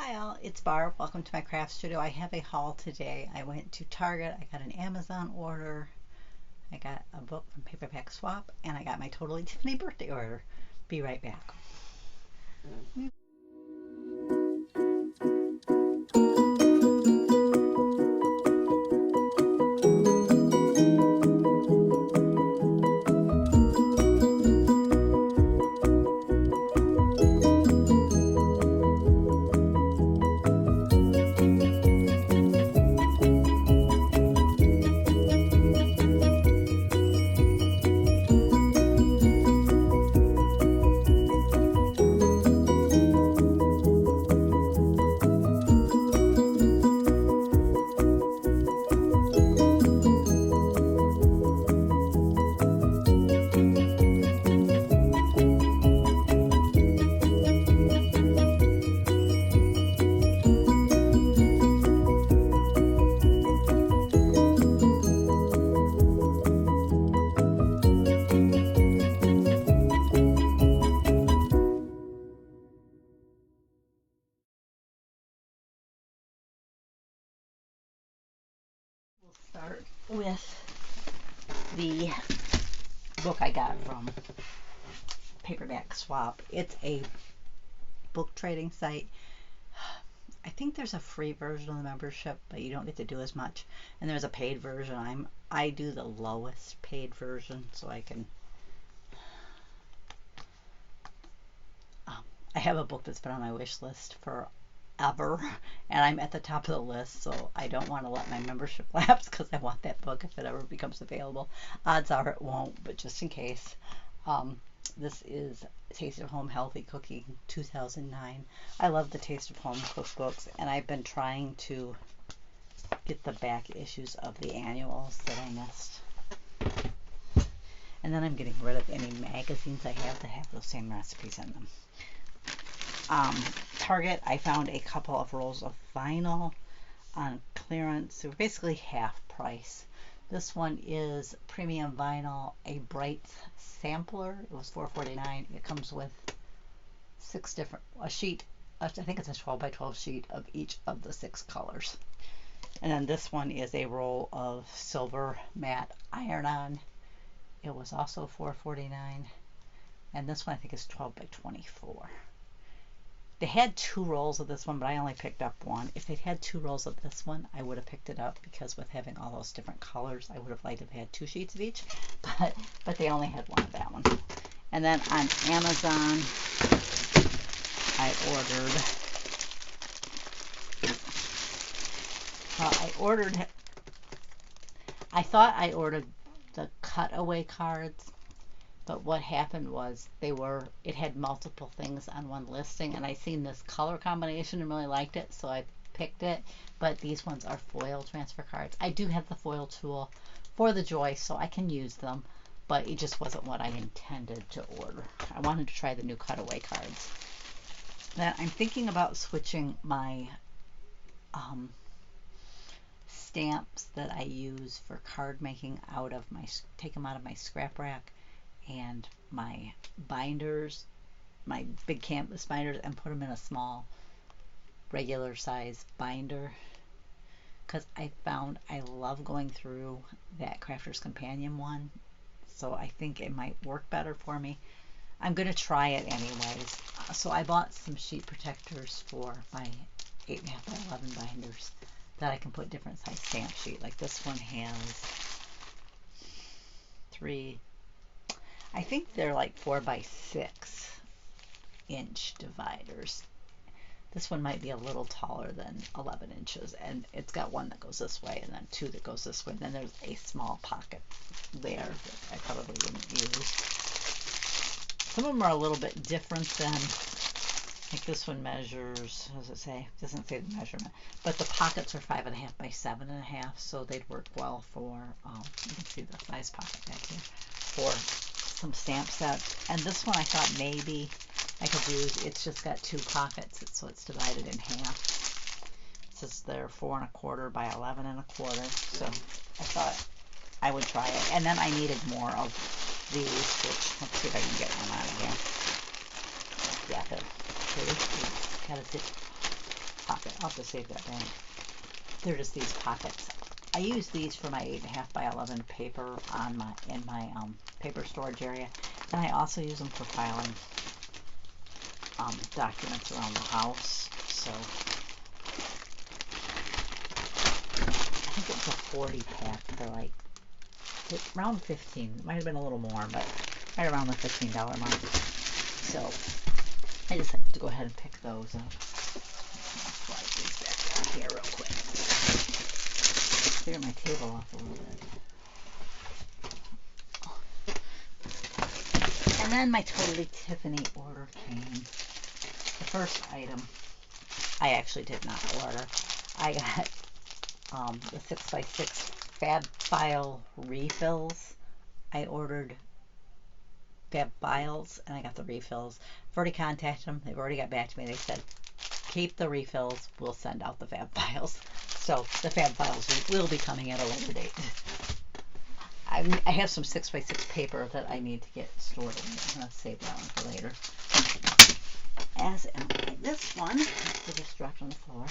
Hi all, it's Barb. Welcome to my craft studio. I have a haul today. I went to Target, I got an Amazon order, I got a book from Paperback Swap, and I got my Totally-Tiffany birthday order. Be right back. We'll start with the book I got from Paperback Swap. It's a book trading site. I think there's a free version of the membership, but you don't get to do as much. And there's a paid version. I do the lowest paid version, so I can. I have a book that's been on my wish list forever, and I'm at the top of the list, so I don't want to let my membership lapse because I want that book if it ever becomes available. Odds are it won't, but just in case. This is Taste of Home Healthy Cooking 2009. I love the Taste of Home cookbooks, and I've been trying to get the back issues of the annuals that I missed. And then I'm getting rid of any magazines I have that have those same recipes in them. Target, I found a couple of rolls of vinyl on clearance. They were basically half price. This one is premium vinyl, a bright sampler. It was $4.49. It comes with a sheet. I think it's a 12 by 12 sheet of each of the 6 colors. And then this one is a roll of silver matte iron-on. It was also $4.49. And this one I think is 12 by 24. They had 2 rolls of this one, but I only picked up 1. If they'd had 2 rolls of this one, I would have picked it up because with having all those different colors, I would have liked to have had 2 sheets of each, but they only had 1 of that one. And then on Amazon, I thought I ordered the cutaway cards. But what happened was it had multiple things on one listing, and I seen this color combination and really liked it, so I picked it. But these ones are foil transfer cards. I do have the foil tool for the Joy, so I can use them, but it just wasn't what I intended to order. I wanted to try the new cutaway cards. Then I'm thinking about switching my stamps that I use for card making take them out of my scrap rack and my binders, my big canvas binders, and put them in a small regular size binder, because I found I love going through that Crafter's Companion one, so I think it might work better for me. I'm going to try it anyways. So I bought some sheet protectors for my 8.5 by 11 binders that I can put different size stamp sheet. Like this one has 3, I think they're like 4 by 6 inch dividers. This one might be a little taller than 11 inches, and it's got 1 that goes this way and then 2 that goes this way. And then there's a small pocket there that I probably wouldn't use. Some of them are a little bit different than, like this one measures, what does it say? It doesn't say the measurement, but the pockets are 5.5 by 7.5, so they'd work well for, you can see the size pocket back here, for some stamp sets. And this one I thought maybe I could use. It's just got 2 pockets, so it's divided in half. It says they're 4.25 by 11.25, so I thought I would try it. And then I needed more of these, which, let's see if I can get one out of here. Yeah, gotta see. pocket. I'll have to save that bag. They're just these pockets. I use these for my 8.5 by 11 paper in my paper storage area, and I also use them for filing documents around the house. So I think it's a 40 pack for like around 15. It might have been a little more, but right around the $15 mark. So I decided to go ahead and pick those up. Slide these back down here real quick. Clear my table off a little bit. And then my Totally-Tiffany order came. The first item I actually did not order. I got the 6x6 Fab File refills. I ordered Fab Files and I got the refills. I've already contacted them. They've already got back to me. They said, keep the refills. We'll send out the Fab Files. So the Fab Files will be coming at a later date. I have some 6x6 paper that I need to get stored in. I'm going to save that one for later. As am this one. It's just dropped on the floor.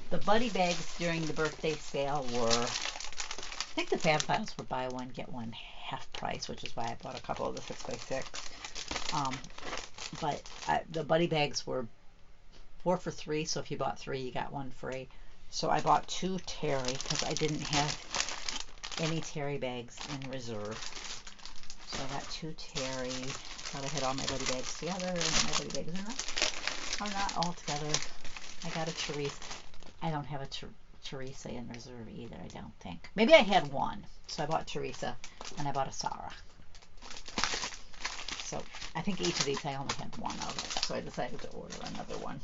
The buddy bags during the birthday sale were, I think the Fab Files were buy one, get one half price, which is why I bought a couple of the 6x6. But the buddy bags were 4 for $3, so if you bought 3, you got 1 free. So I bought 2 terry because I didn't have any terry bags in reserve. So I got 2 terry. Thought I had all my buddy bags together, and my buddy bags are not all together. I got a Teresa. I don't have a Teresa in reserve either, I don't think. Maybe I had one. So I bought Teresa, and I bought a Sarah. So I think each of these I only had one of. So I decided to order another one.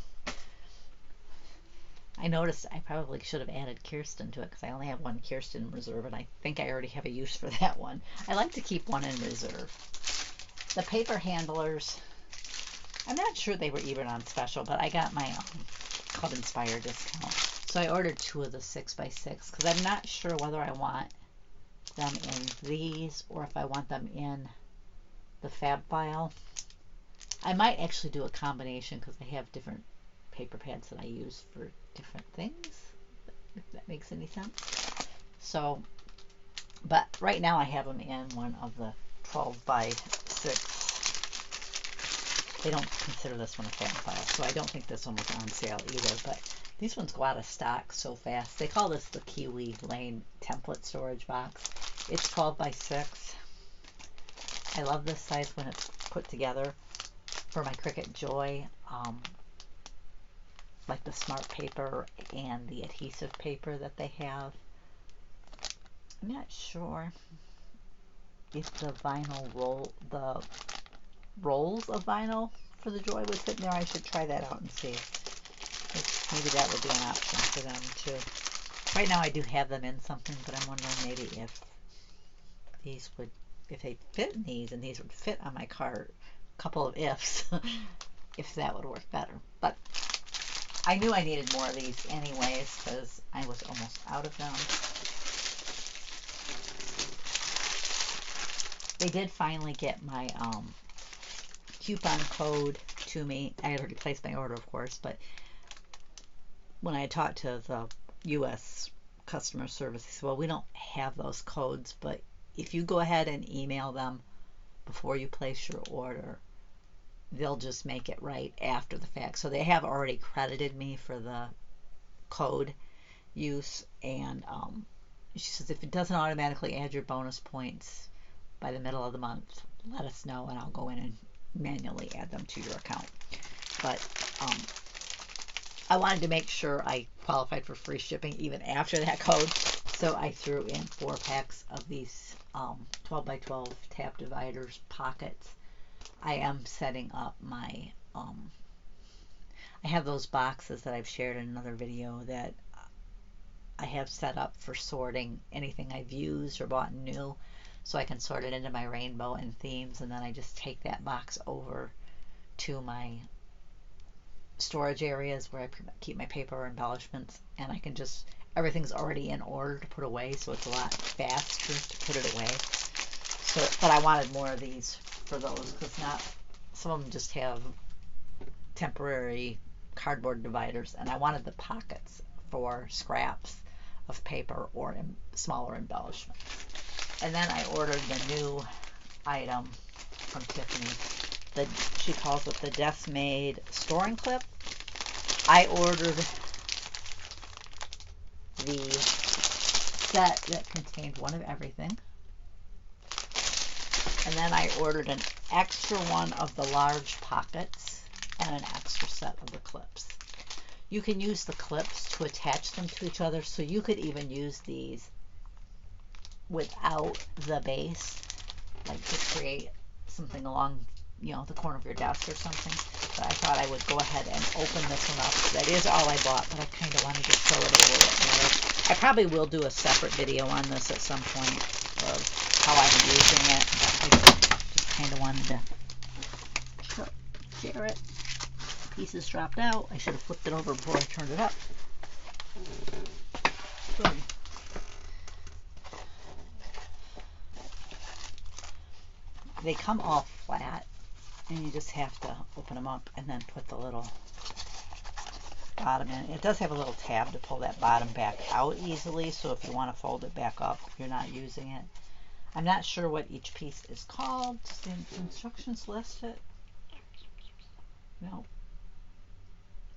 I noticed I probably should have added Kirsten to it because I only have one Kirsten in reserve, and I think I already have a use for that one. I like to keep one in reserve. The paper handlers, I'm not sure they were even on special, but I got my Club Inspire discount. So I ordered 2 of the 6x6 because I'm not sure whether I want them in these or if I want them in the Fab File. I might actually do a combination because I have different paper pads that I use for different things, if that makes any sense. So, but right now I have them in one of the 12x6. They don't consider this one a Fab File, so I don't think this one was on sale either, but these ones go out of stock so fast. They call this the Kiwi Lane template storage box. It's 12x6. I love this size when it's put together for my Cricut Joy, like the smart paper and the adhesive paper that they have. I'm not sure if the vinyl the rolls of vinyl for the Joy would fit in there. I should try that out and see. Maybe that would be an option for them too. Right now I do have them in something, but I'm wondering maybe if these would, if they fit in these and these would fit on my cart. Couple of ifs, if that would work better. But I knew I needed more of these anyways because I was almost out of them. They did finally get my coupon code to me. I had already placed my order, of course, but when I talked to the U.S. customer service, they said, well, we don't have those codes, but if you go ahead and email them before you place your order, they'll just make it right after the fact. So they have already credited me for the code use, and she says if it doesn't automatically add your bonus points by the middle of the month, let us know and I'll go in and manually add them to your account. But I wanted to make sure I qualified for free shipping even after that code, so I threw in 4 packs of these 12x12 tab dividers pockets. I am setting up my I have those boxes that I've shared in another video that I have set up for sorting anything I've used or bought new, so I can sort it into my rainbow and themes, and then I just take that box over to my storage areas where I keep my paper embellishments, and I can just, everything's already in order to put away, so it's a lot faster to put it away. So, but I wanted more of these for those, because not, some of them just have temporary cardboard dividers, and I wanted the pockets for scraps of paper or smaller embellishments. And then I ordered the new item from Tiffany. She calls it the Death Made Storing Clip. I ordered the set that contained one of everything. And then I ordered an extra one of the large pockets and an extra set of the clips. You can use the clips to attach them to each other, so you could even use these without the base, like to create something along, the corner of your desk or something. But I thought I would go ahead and open this one up. That is all I bought, but I kind of wanted to show it a little bit better. I probably will do a separate video on this at some point of how I'm using it, but I just kind of wanted to share it. Pieces dropped out. I should have flipped it over before I turned it up. Boom. They come all flat, and you just have to open them up and then put the little bottom in. It does have a little tab to pull that bottom back out easily, so if you want to fold it back up if you're not using it. I'm not sure what each piece is called. Does the instructions list it? No.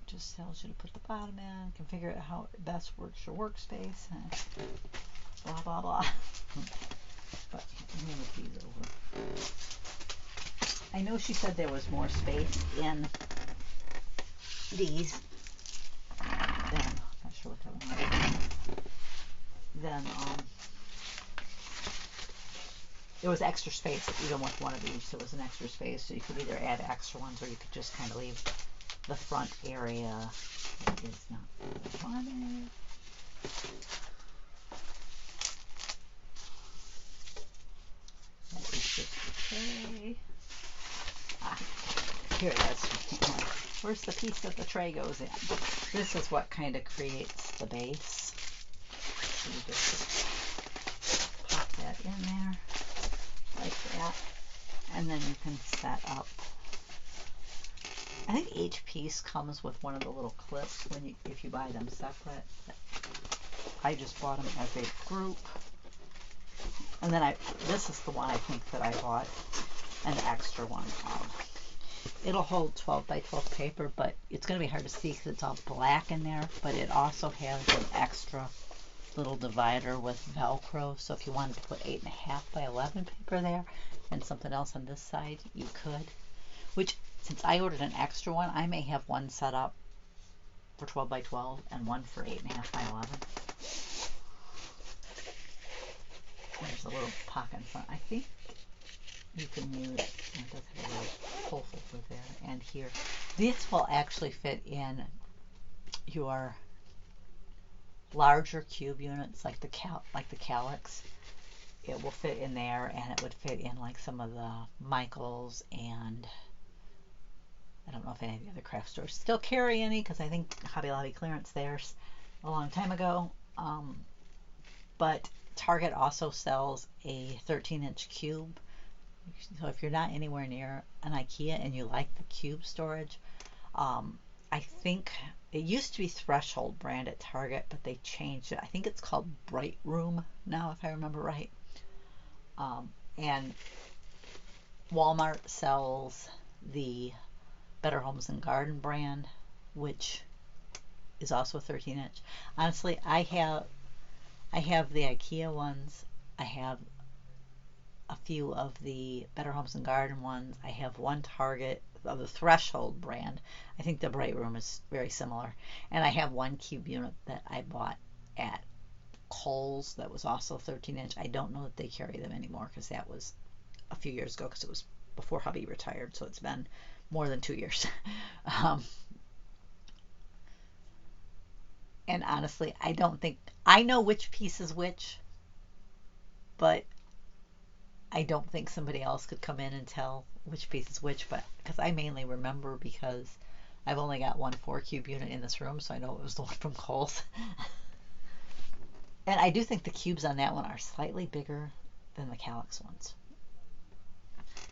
It just tells you to put the bottom in, configure it how it best works your workspace, and blah, blah, blah. But I'm going to move these over. I know she said there was more space in these than, not sure what that one is, than, there was extra space even with one of these. There was an extra space, so you could either add extra ones or you could just kind of leave the front area. It is not wanted. That is just okay. Here it is. Where's the piece that the tray goes in? This is what kind of creates the base. So you just pop that in there like that, and then you can set up. I think each piece comes with one of the little clips if you buy them separate. I just bought them as a group, and then this is the one I think that I bought an extra one of. It'll hold 12 by 12 paper, but it's going to be hard to see because it's all black in there, but it also has an extra little divider with Velcro, so if you wanted to put 8.5 by 11 paper there and something else on this side, you could. Which, since I ordered an extra one, I may have one set up for 12 by 12 and one for 8.5 by 11. There's a little pocket in front. I think you can use, it does have a little hole over there and here. This will actually fit in your larger cube units, like the Calyx. It will fit in there, and it would fit in like some of the Michaels, and I don't know if any of the other craft stores still carry any, because I think Hobby Lobby clearance theirs a long time ago. But Target also sells a 13-inch cube. So if you're not anywhere near an IKEA and you like the cube storage, I think it used to be Threshold brand at Target, but they changed it. I think it's called Bright Room now, if I remember right. And Walmart sells the Better Homes and Garden brand, which is also a 13-inch. Honestly, I have the IKEA ones. I have a few of the Better Homes and Garden ones. I have one Target of the Threshold brand. I think the Bright Room is very similar. And I have one cube unit that I bought at Kohl's that was also 13-inch. I don't know that they carry them anymore because that was a few years ago, because it was before hubby retired, so it's been more than 2 years. And honestly, I don't think I know which piece is which, but I don't think somebody else could come in and tell which piece is which, but because I mainly remember because I've only got one 4-cube unit in this room, so I know it was the one from Kohl's. And I do think the cubes on that one are slightly bigger than the Calyx ones,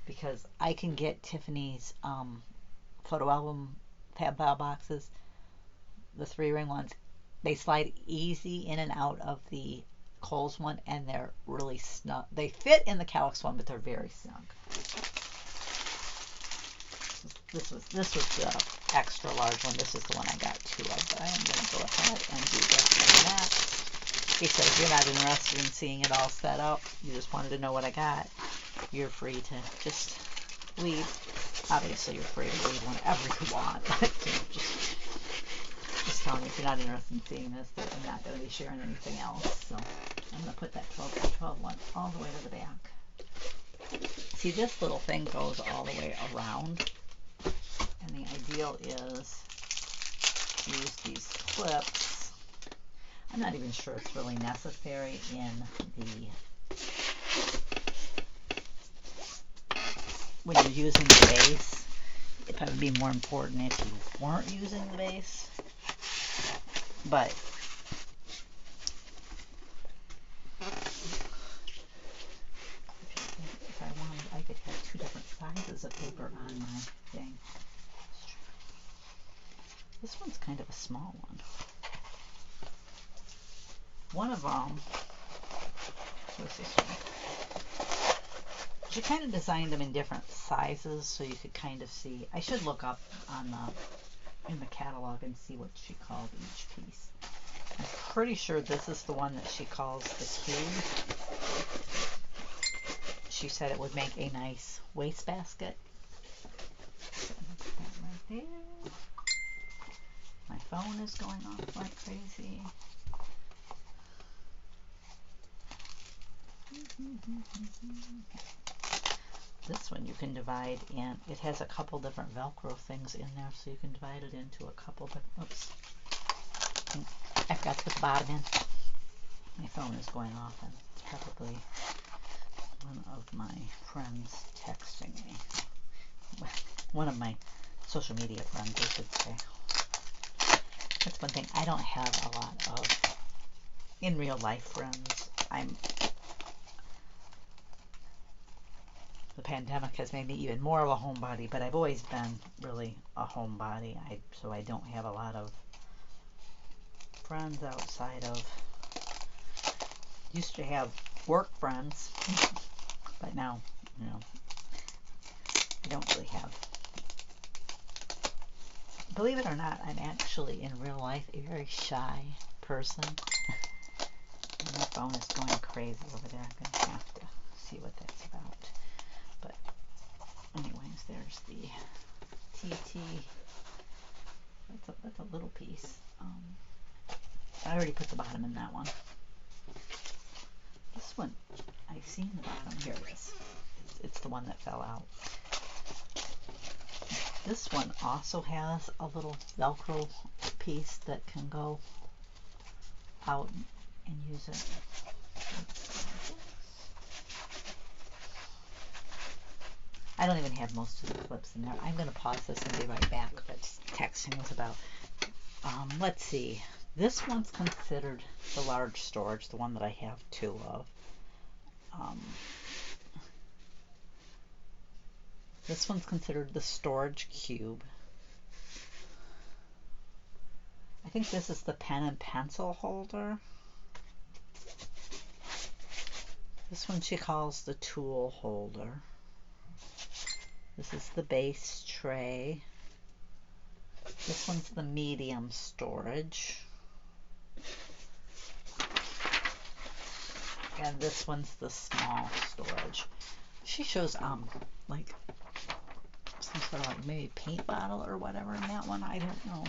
because I can get Tiffany's photo album Fab boxes, the 3-ring ones, they slide easy in and out of the Kohl's one, and they're really snug. They fit in the Cowix one, but they're very snug. This was the extra large one. This is the one I got 2 of, but I am going to go ahead and do this like that. He said if you're not interested in seeing it all set up, you just wanted to know what I got, you're free to just leave. Obviously, you're free to leave whenever you want, but just tell me if you're not interested in seeing this, that I'm not going to be sharing anything else. So I'm going to put that 12 by 12 one all the way to the back. See, this little thing goes all the way around, and the ideal is to use these clips. I'm not even sure it's really necessary in the when you're using the base. It would be more important if you weren't using the base. But if I wanted, I could have 2 different sizes of paper on my thing. This one's kind of a small one. One of them was this one. She kind of designed them in different sizes so you could kind of see. I should look up on in the catalog and see what she called each piece. I'm pretty sure this is the one that she calls the cube. She said it would make a nice wastebasket. So put that right there. My phone is going off like crazy. This one you can divide in. It has a couple different Velcro things in there, so you can divide it into a couple different. Oops. I forgot to put the bottom in. My phone is going off, and it's probably one of my friends texting me. One of my social media friends, I should say. That's one thing. I don't have a lot of in real life friends. The pandemic has made me even more of a homebody, but I've always been really a homebody. So I don't have a lot of friends outside of. Used to have work friends, but now, I don't really have. Believe it or not, I'm actually in real life a very shy person. And my phone is going crazy over there. I'm going to have to see what that's about. But anyways, there's the TT. That's a little piece. I already put the bottom in that one. This one, I've seen the bottom. Here it is. It's the one that fell out. This one also has a little Velcro piece that can go out and use it. I don't even have most of the clips in there. I'm going to pause this and be right back. That's texting was about. Let's see. This one's considered the large storage, the one that I have 2 of. This one's considered the storage cube. I think this is the pen and pencil holder. This one she calls the tool holder. This is the base tray. This one's the medium storage. And this one's the small storage. She shows like some sort of like maybe paint bottle or whatever in that one. I don't know.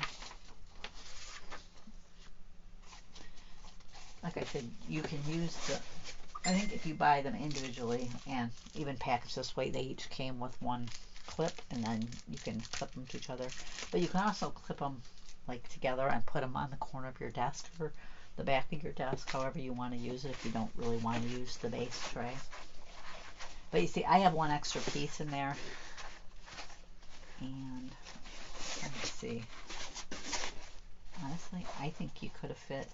Like I said, you can use I think if you buy them individually and even packaged this way, they each came with 1 clip, and then you can clip them to each other. But you can also clip them like together and put them on the corner of your desk or the back of your desk, however you want to use it, if you don't really want to use the base tray. But you see, I have 1 extra piece in there, and let's see. Honestly, I think you could have fit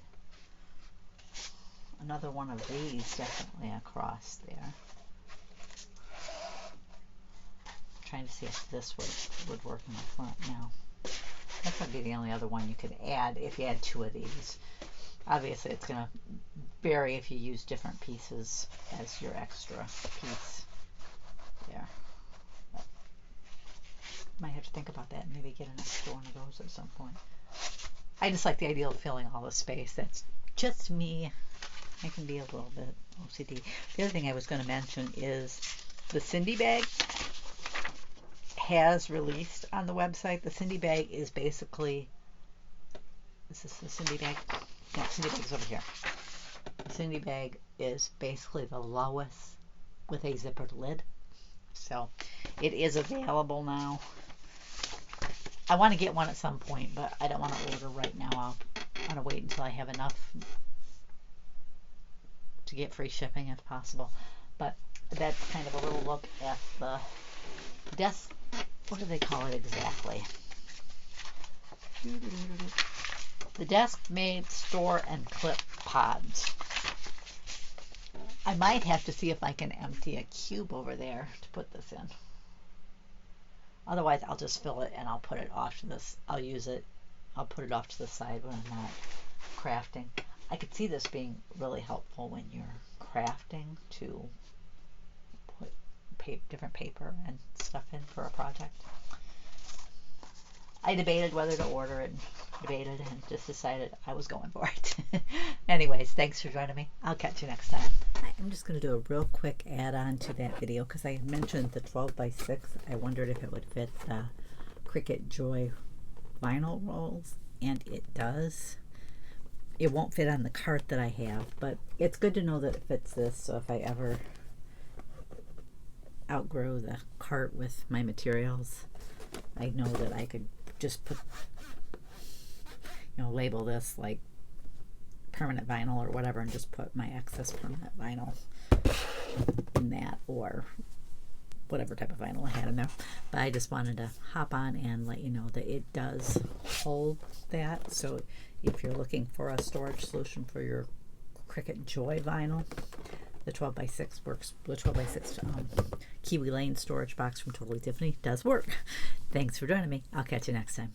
another one of these definitely across there. I'm trying to see if this would work in the front now. That would be the only other one you could add if you had two of these. Obviously, it's going to vary if you use different pieces as your extra piece there. But might have to think about that and maybe get an extra one of those at some point. I just like the idea of filling all the space. That's just me. I can be a little bit OCD. The other thing I was going to mention is the Cindy bag has released on the website. The Cindy bag is basically, is this the Cindy bag? No, Cindy bag is over here. The Cindy bag is basically the lowest with a zippered lid. So it is available now. I want to get one at some point, but I don't want to order right now. I want to wait until I have enough to get free shipping if possible. But that's kind of a little look at the desk. What do they call it exactly? The desk made store and clip pods. I might have to see if I can empty a cube over there to put this in. Otherwise, I'll just fill it and I'll put it off to this. I'll use it. I'll put it off to the side when I'm not crafting. I could see this being really helpful when you're crafting to put different paper and stuff in for a project. I debated whether to order it, and just decided I was going for it. Anyways, thanks for joining me. I'll catch you next time. I'm just going to do a real quick add-on to that video because I mentioned the 12x6. I wondered if it would fit the Cricut Joy vinyl rolls, and it does. It won't fit on the cart that I have, but it's good to know that it fits this, so if I ever outgrow the cart with my materials, I know that I could just put, label this like permanent vinyl or whatever and just put my excess permanent vinyl in that, or whatever type of vinyl I had in there. But I just wanted to hop on and let you know that it does hold that. So if you're looking for a storage solution for your Cricut Joy vinyl, the 12x6 works. The 12x6 Kiwi Lane storage box from Totally-Tiffany does work. Thanks for joining me. I'll catch you next time.